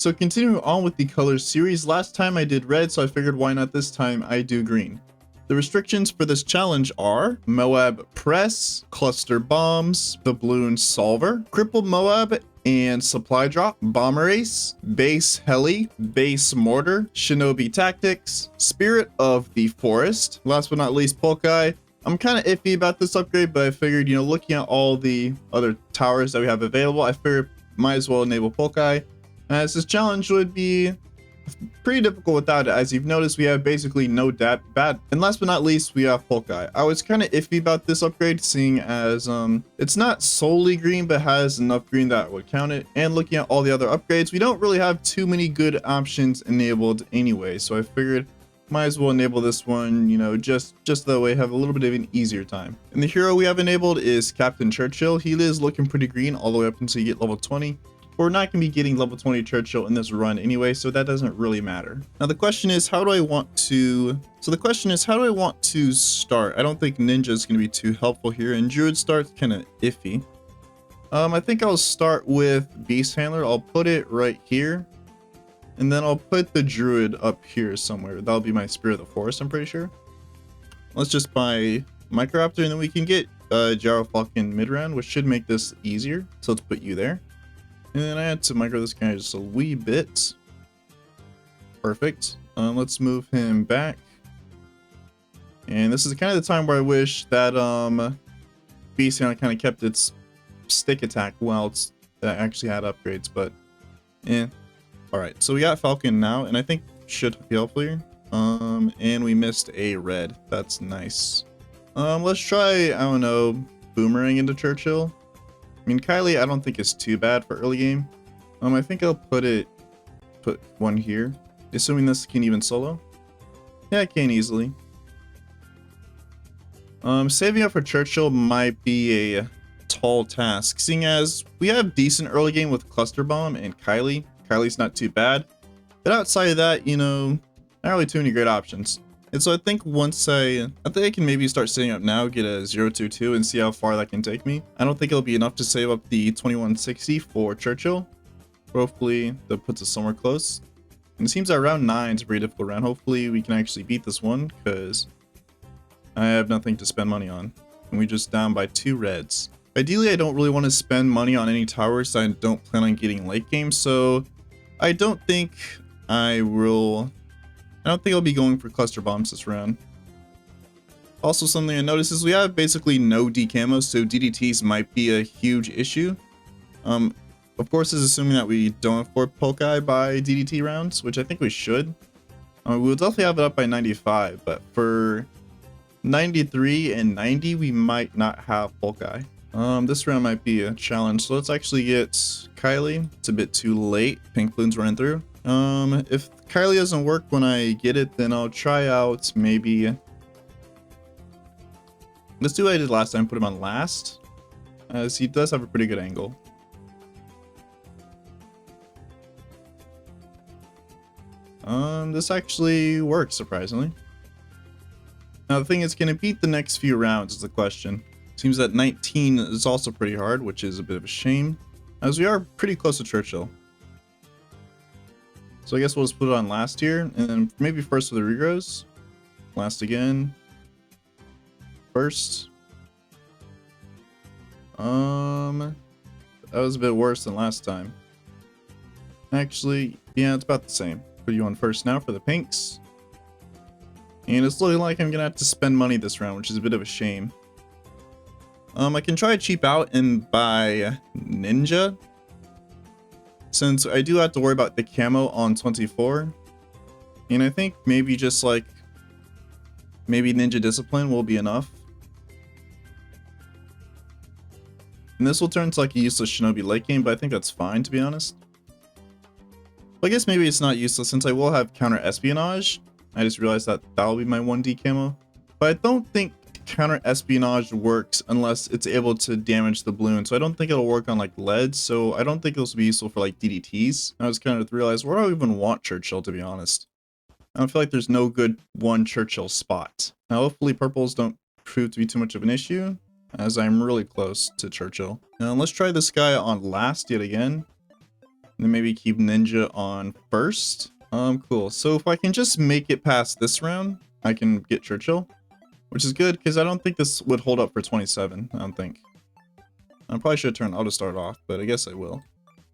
So continuing on with the color series, last time I did red, so I figured why not this time I do green. The restrictions for this challenge are Moab Press, Cluster Bombs, Doubloon Solver, Crippled Moab, and Supply Drop, Bomber Ace, Base Heli, Base Mortar, Shinobi Tactics, Spirit of the Forest, last but not least Poukai. I'm kind of iffy about this upgrade, but I figured, looking at all the other towers that we have available, I figured might as well enable Poukai, as this challenge would be pretty difficult without it. As you've noticed, we have basically no bad. And last but not least, we have Poukai. I was kind of iffy about this upgrade, seeing as it's not solely green, but has enough green that would count it. And looking at all the other upgrades, we don't really have too many good options enabled anyway. So I figured might as well enable this one, just that way have a little bit of an easier time. And the hero we have enabled is Captain Churchill. He is looking pretty green all the way up until you get level 20. We're not going to be getting level 20 Churchill in this run anyway, so that doesn't really matter. Now the question is, how do I want to start? I don't think Ninja is going to be too helpful here, and Druid start's kind of iffy. I think I'll start with Beast Handler. I'll put it right here, and then I'll put the Druid up here somewhere. That'll be my Spirit of the Forest, I'm pretty sure. Let's just buy Microraptor, and then we can get Gyrofalcon in mid-round, which should make this easier. So let's put you there. And then I had to micro this guy just a wee bit. Perfect. Let's move him back. And this is kind of the time where I wish that Beast Handler kind of kept its stick attack while it actually had upgrades, but Alright, so we got Falcon now, and I think should be helpful here. And we missed a red. That's nice. Let's try, I don't know, Boomerang into Churchill. I mean, Kylie, I don't think is too bad for early game. I think I'll put one here, assuming this can even solo. Yeah, it can easily. Saving up for Churchill might be a tall task, seeing as we have decent early game with Cluster Bomb and Kylie. Kylie's not too bad, but outside of that, not really too many great options. And so I think I think I can maybe start setting up now, get a 022 and see how far that can take me. I don't think it'll be enough to save up the 2160 for Churchill. Hopefully that puts us somewhere close. And it seems that round 9 is a pretty difficult round. Hopefully we can actually beat this one, because I have nothing to spend money on. And we just down by 2 reds. Ideally, I don't really want to spend money on any towers that I don't plan on getting late game, so I don't think I'll be going for cluster bombs this round. Also, something I noticed is we have basically no decamos, so DDTs might be a huge issue. Of course, this is assuming that we don't afford Poukai by DDT rounds, which I think we should. We'll definitely have it up by 95, but for 93 and 90, we might not have Poukai. This round might be a challenge, so let's actually get Kylie. It's a bit too late. Pink Balloon's running through. If Kylie doesn't work when I get it, then I'll try out maybe... Let's do what I did last time, put him on last, as he does have a pretty good angle. This actually works, surprisingly. Now the thing is, can it beat the next few rounds is the question. Seems that 19 is also pretty hard, which is a bit of a shame, as we are pretty close to Churchill. So I guess we'll just put it on last here, and then maybe first for the regrows. Last again. First. That was a bit worse than last time. Actually, yeah, it's about the same. Put you on first now for the pinks. And it's looking like I'm gonna have to spend money this round, which is a bit of a shame. I can try to cheap out and buy Ninja, since I do have to worry about the camo on 24. And I think maybe just maybe Ninja Discipline will be enough. And this will turn into like a useless Shinobi late game, but I think that's fine, to be honest. But I guess maybe it's not useless since I will have counter espionage. I just realized that that'll be my 1D camo. But I don't think counter espionage works unless it's able to damage the balloon, so I don't think it'll work on like leads, so I don't think this will be useful for like DDTs. I was kind of realized, where do I even want Churchill, to be honest? I don't feel like there's no good one Churchill spot. Now hopefully purples don't prove to be too much of an issue, as I'm really close to Churchill. Now let's try this guy on last yet again. then maybe keep Ninja on first. Cool. So if I can just make it past this round, I can get Churchill, which is good because I don't think this would hold up for 27. I don't think. I probably should turn auto start off, but I guess I will.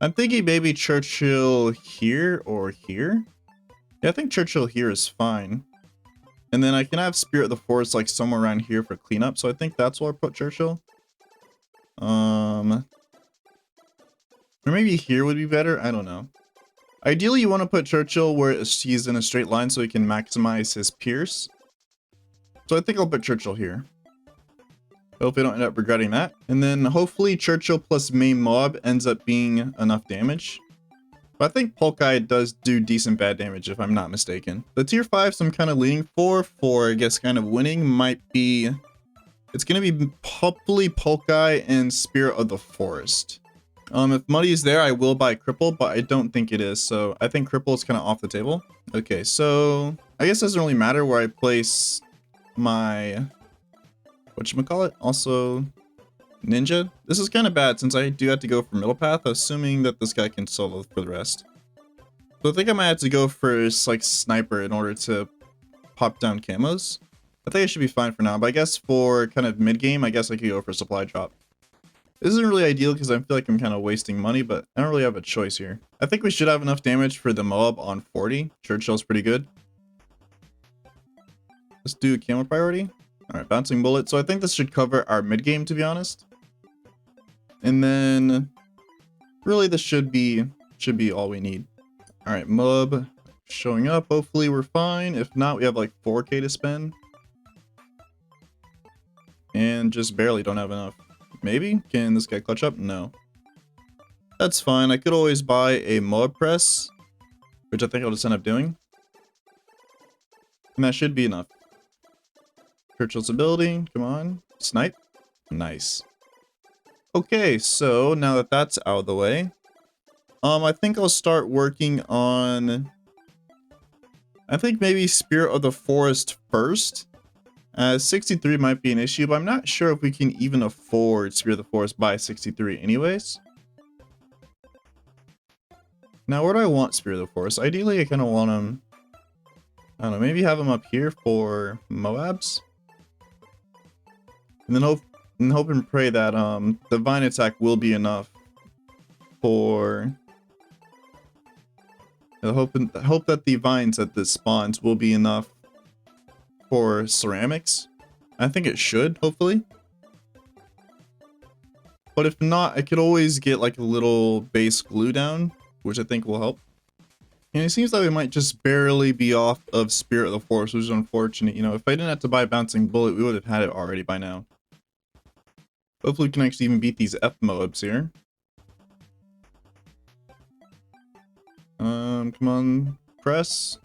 I'm thinking maybe Churchill here or here. Yeah, I think Churchill here is fine. And then I can have Spirit of the Forest like somewhere around here for cleanup. So I think that's where I put Churchill. Or maybe here would be better. I don't know. Ideally, you want to put Churchill where he's in a straight line so he can maximize his Pierce. So I think I'll put Churchill here. Hope I don't end up regretting that. And then hopefully Churchill plus main mob ends up being enough damage. But I think Poukai does do decent bad damage if I'm not mistaken. The tier 5s I'm kind of leaning for I guess kind of winning might be... It's going to be hopefully Poukai and Spirit of the Forest. If Muddy is there, I will buy Cripple, but I don't think it is. So I think Cripple is kind of off the table. Okay, so I guess it doesn't really matter where I place my... whatchamacallit? Also... Ninja. This is kind of bad since I do have to go for middle path, assuming that this guy can solo for the rest. So I think I might have to go for like sniper in order to pop down camos. I think I should be fine for now, but I guess for kind of mid game, I guess I could go for supply drop. This isn't really ideal because I feel like I'm kind of wasting money, but I don't really have a choice here. I think we should have enough damage for the Moab on 40. Churchill's pretty good. Let's do camo priority. Alright, bouncing bullet. So I think this should cover our mid game, to be honest. And then really this should be all we need. All right, Mob showing up. Hopefully we're fine. If not, we have like 4k to spend. And just barely don't have enough. Maybe? Can this guy clutch up? No. That's fine. I could always buy a Moab press, which I think I'll just end up doing. And that should be enough. Churchill's ability. Come on. Snipe. Nice. Okay, so now that that's out of the way, I think I'll start working on, I think maybe Spirit of the Forest first. 63 might be an issue, but I'm not sure if we can even afford Spirit of the Forest by 63 anyways. Now, where do I want Spirit of the Forest? Ideally, I kind of want him, I don't know, maybe have him up here for Moabs. And then hope and pray that the vine attack will be enough for hope that the vines at the spawns will be enough for ceramics. I think it should, hopefully. But if not, I could always get like a little base glue down, which I think will help. And it seems like we might just barely be off of Spirit of the Forest, which is unfortunate. You know, if I didn't have to buy Bouncing Bullet, we would have had it already by now. Hopefully we can actually even beat these F Moabs here. Come on, press.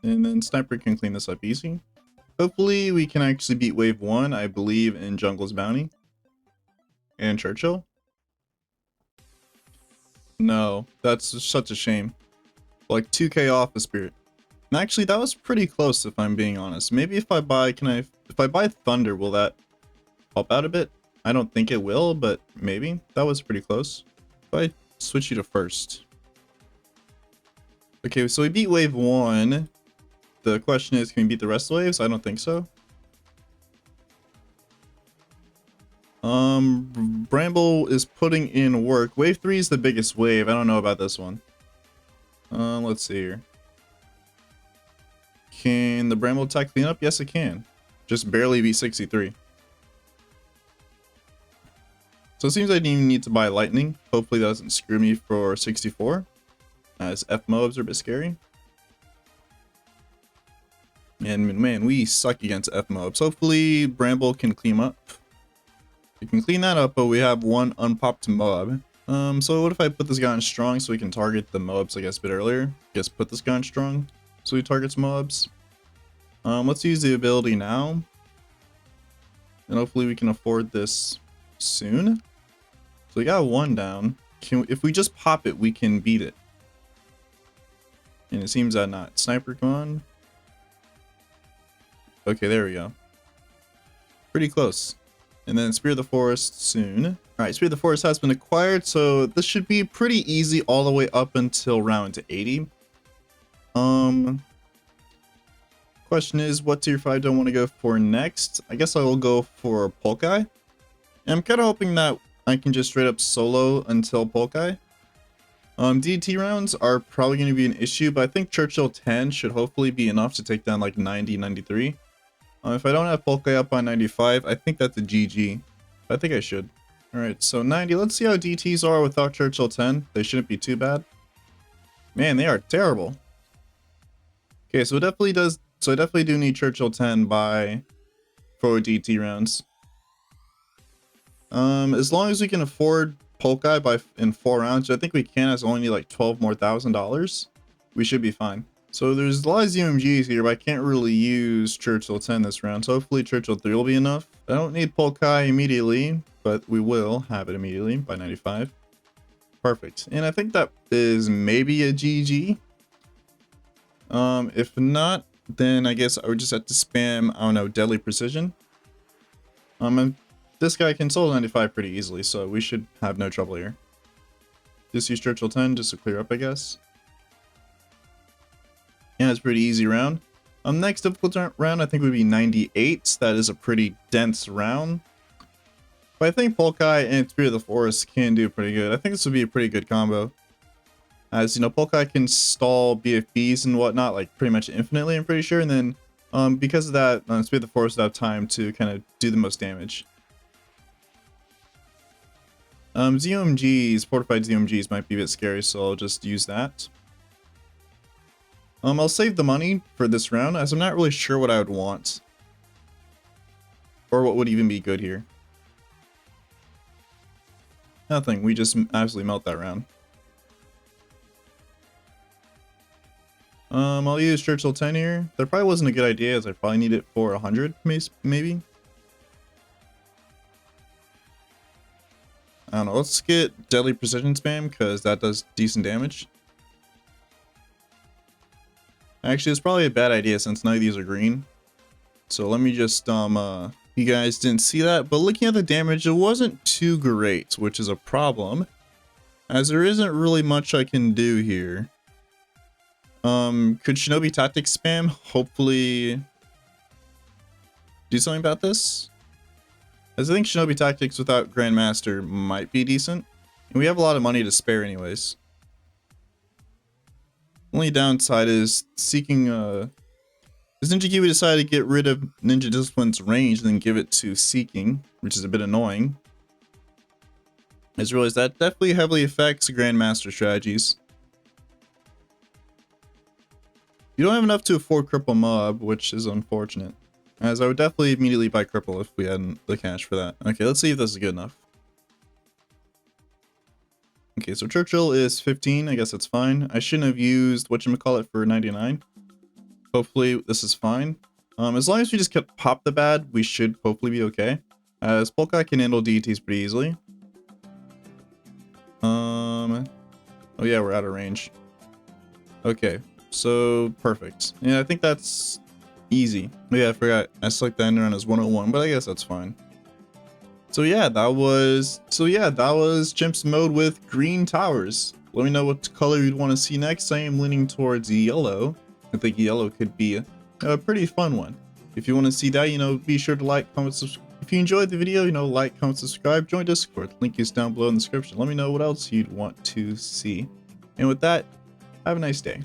And then Sniper can clean this up easy. Hopefully we can actually beat wave 1, I believe, in Jungle's Bounty. And Churchill. No, that's such a shame. Like 2k off the Spirit. And actually that was pretty close if I'm being honest. Maybe if I buy, if I buy Thunder, will that help out a bit? I don't think it will, but maybe. That was pretty close. If I switch you to first. Okay, so we beat wave 1. The question is, can we beat the rest of the waves? I don't think so. Bramble is putting in work. Wave 3 is the biggest wave. I don't know about this one. Let's see here. Can the Bramble attack clean up? Yes, it can. Just barely beat 63. So it seems I didn't even need to buy Lightning. Hopefully that doesn't screw me for 64. As F Moabs are a bit scary. And man, we suck against F Moabs. Hopefully Bramble can clean up. We can clean that up, but we have one unpopped Moab. So what if I put this guy on strong so we can target the Moabs, I guess, a bit earlier? Just put this guy on strong so he targets Moabs. Let's use the ability now. And hopefully we can afford this soon. So we got one down. If we just pop it, we can beat it. And it seems that not. Sniper, come on. Okay, there we go. Pretty close. And then Spirit of the Forest soon. Alright, Spirit of the Forest has been acquired, so this should be pretty easy all the way up until round 80. Question is, what tier 5 do I want to go for next? I guess I will go for Poukai. I'm kind of hoping that I can just straight up solo until Poukai. DT rounds are probably going to be an issue, but I think Churchill 10 should hopefully be enough to take down like 90, 93. If I don't have Poukai up on 95, I think that's a GG. I think I should. Alright, so 90. Let's see how DTs are without Churchill 10. They shouldn't be too bad. Man, they are terrible. Okay, so it definitely does. So I definitely do need Churchill 10 for DT rounds. As long as we can afford Poukai in 4 rounds, I think we can, as only need like $12,000. We should be fine. So there's a lot of ZMGs here, but I can't really use Churchill 10 this round. So hopefully Churchill 3 will be enough. I don't need Poukai immediately, but we will have it immediately by 95. Perfect. And I think that is maybe a GG. If not, then I guess I would just have to spam, I don't know, Deadly Precision. And this guy can solo 95 pretty easily, so we should have no trouble here. Just use Churchill 10 just to clear up, I guess. Yeah, it's a pretty easy round. Next difficult round I think would be 98. That is a pretty dense round. But I think Poukai and Spirit of the Forest can do pretty good. I think this would be a pretty good combo. As you know, Poukai can stall BFBs and whatnot like pretty much infinitely, I'm pretty sure. And then because of that, Spirit of the Forest will have time to kind of do the most damage. ZOMGs, fortified ZOMGs might be a bit scary, so I'll just use that. I'll save the money for this round, as I'm not really sure what I would want. Or what would even be good here. Nothing, we just absolutely melt that round. I'll use Churchill 10 here. That probably wasn't a good idea, as I probably need it for 100, maybe. I don't know, let's get Deadly Precision spam, because that does decent damage. Actually, it's probably a bad idea since none of these are green. So let me just, you guys didn't see that, but looking at the damage, it wasn't too great, which is a problem, as there isn't really much I can do here. Could Shinobi Tactics spam hopefully do something about this? As I think Shinobi Tactics without Grandmaster might be decent. And we have a lot of money to spare anyways. Only downside is seeking, as Ninja Kiwi decided to get rid of Ninja Discipline's range and then give it to Seeking, which is a bit annoying. I just realized that definitely heavily affects Grandmaster strategies. You don't have enough to afford Cripple Mob, which is unfortunate. As I would definitely immediately buy Cripple if we had the cash for that. Okay, let's see if this is good enough. Okay, so Churchill is 15, I guess that's fine. I shouldn't have used whatchamacallit for 99. Hopefully this is fine. As long as we just pop the bad, we should hopefully be okay. As Poukai can handle DTs pretty easily. Oh yeah, we're out of range. Okay, so perfect. Yeah, I think that's easy. Yeah, I forgot. I selected the end round as 101, but I guess that's fine. So yeah, that was Chimps mode with green towers. Let me know what color you'd want to see next. I am leaning towards yellow. I think yellow could be a pretty fun one. If you want to see that, you know, be sure to like, comment, subscribe. If you enjoyed the video, you know, like, comment, subscribe, join Discord. Link is down below in the description. Let me know what else you'd want to see. And with that, have a nice day.